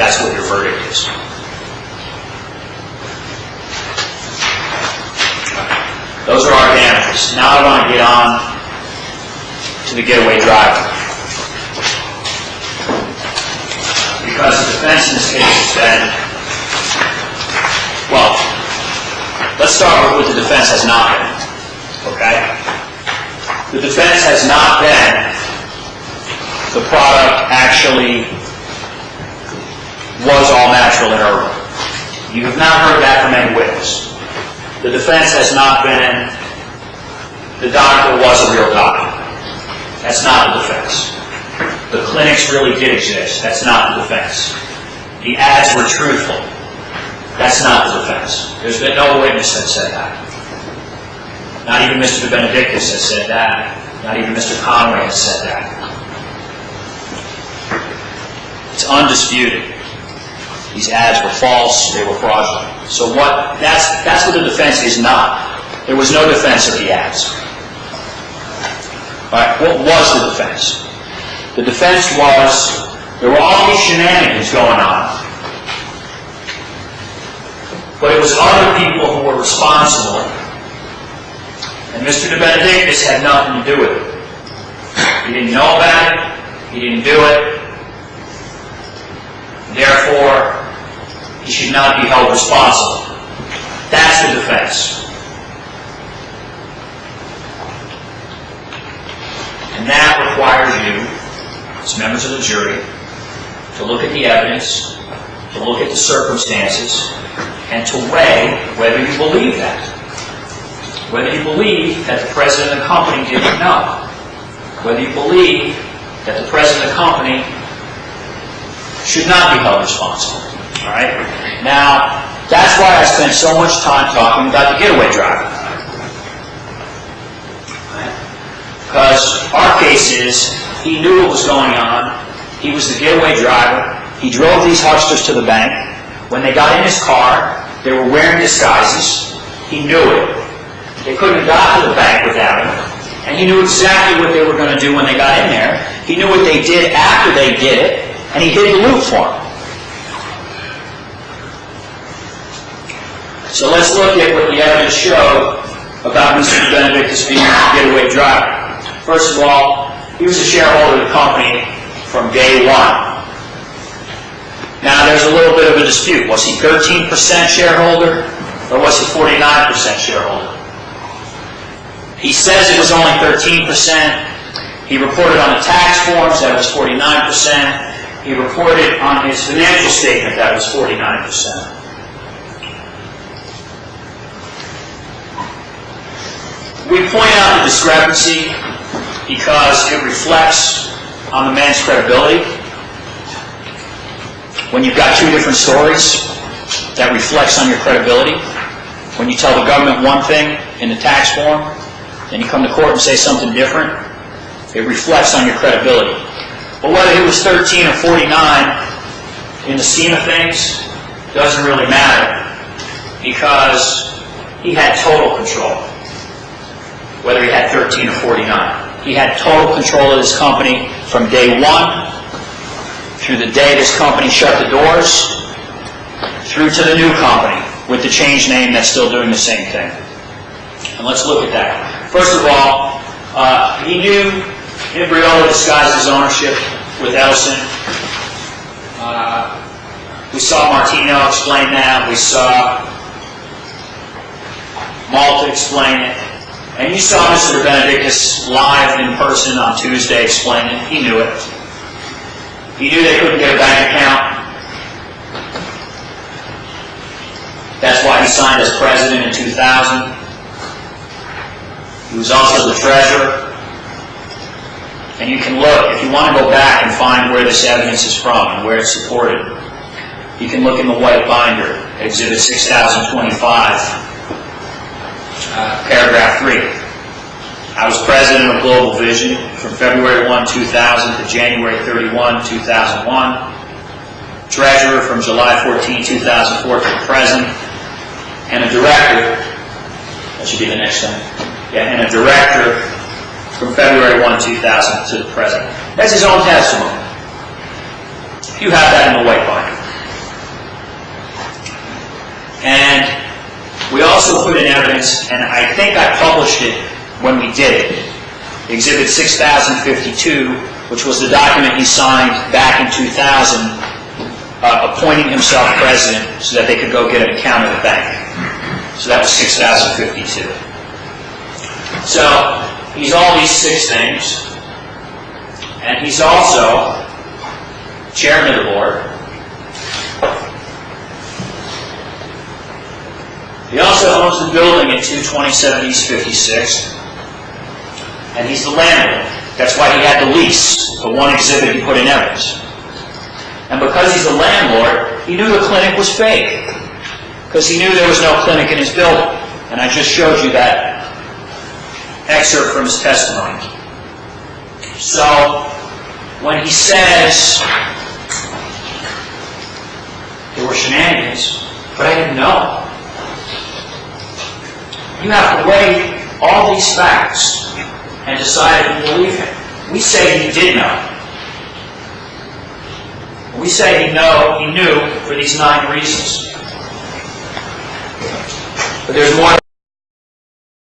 that's what your verdict is. Those are our damages. Now I want to get on to the getaway driver. Because the defense in this case has been, well, let's start with what the defense has not been. Okay? The defense has not been the product actually was all natural and herbal. You have not heard that from any witness. The defense has not been the doctor was a real doctor. That's not the defense. The clinics really did exist. That's not the defense. The ads were truthful. That's not the defense. There's been no witness that said that. Not even Mr. Benedictus has said that. Not even Mr. Conway has said that. It's undisputed. These ads were false. They were fraudulent. So that's what the defense is not. There was no defense of the ads. All right, what was the defense? The defense was there were all these shenanigans going on, but it was other people who were responsible, and Mr. Benedictus had nothing to do with it. He didn't know about it. He didn't do it. Therefore, he should not be held responsible. That's the defense. And that requires you, as members of the jury, to look at the evidence, to look at the circumstances, and to weigh whether you believe that. Whether you believe that the president of the company didn't know. Whether you believe that the president of the company should not be held responsible. All right? Now, that's why I spent so much time talking about the getaway driver. Because our case is, he knew what was going on. He was the getaway driver. He drove these hucksters to the bank. When they got in his car, they were wearing disguises. He knew it. They couldn't have got to the bank without him. And he knew exactly what they were going to do when they got in there. He knew what they did after they did it. And he hid the loot for him. So let's look at what the evidence showed about Mr. Benedictus being a getaway driver. First of all, he was a shareholder of the company from day one. Now, there's a little bit of a dispute. Was he 13% shareholder or was he 49% shareholder? He says it was only 13%. He reported on the tax forms that it was 49%. He reported on his financial statement that it was 49%. We point out the discrepancy because it reflects on the man's credibility. When you've got two different stories, that reflects on your credibility. When you tell the government one thing in the tax form, then you come to court and say something different, it reflects on your credibility. But whether he was 13 or 49, in the scheme of things, doesn't really matter because he had total control. Whether he had 13 or 49. He had total control of this company from day one, through the day this company shut the doors, through to the new company with the changed name that's still doing the same thing. And let's look at that. First of all, he knew Imbriola disguised his ownership with Elson. We saw Martino explain that. We saw Malta explain it. And you saw Mr. Benedictus live in person on Tuesday explain it. He knew it. He knew they couldn't get a bank account. That's why he signed as president in 2000. He was also the treasurer. And you can look, if you want to go back and find where this evidence is from and where it's supported, you can look in the white binder, Exhibit 6025. Paragraph 3. I was president of Global Vision from February 1, 2000 to January 31, 2001. Treasurer from July 14, 2004 to present. And a director, that should be the next thing. Yeah, and a director from February 1, 2000 to the present. That's his own testimony. You have that in the white binder. evidence, and I think I published it when we did it. Exhibit 6052, which was the document he signed back in 2000, appointing himself president so that they could go get an account at the bank. So that was 6052. So he's all these 6 things, and he's also chairman of the board. He also owns the building at 227 East 56th, and he's the landlord. That's why he had the lease, the one exhibit he put in evidence. And because he's the landlord, he knew the clinic was fake, because he knew there was no clinic in his building. And I just showed you that excerpt from his testimony. So when he says there were shenanigans, but I didn't know, you have to weigh all these facts and decide if you believe him. We say he did know. We say he knew for these 9 reasons. But there's more.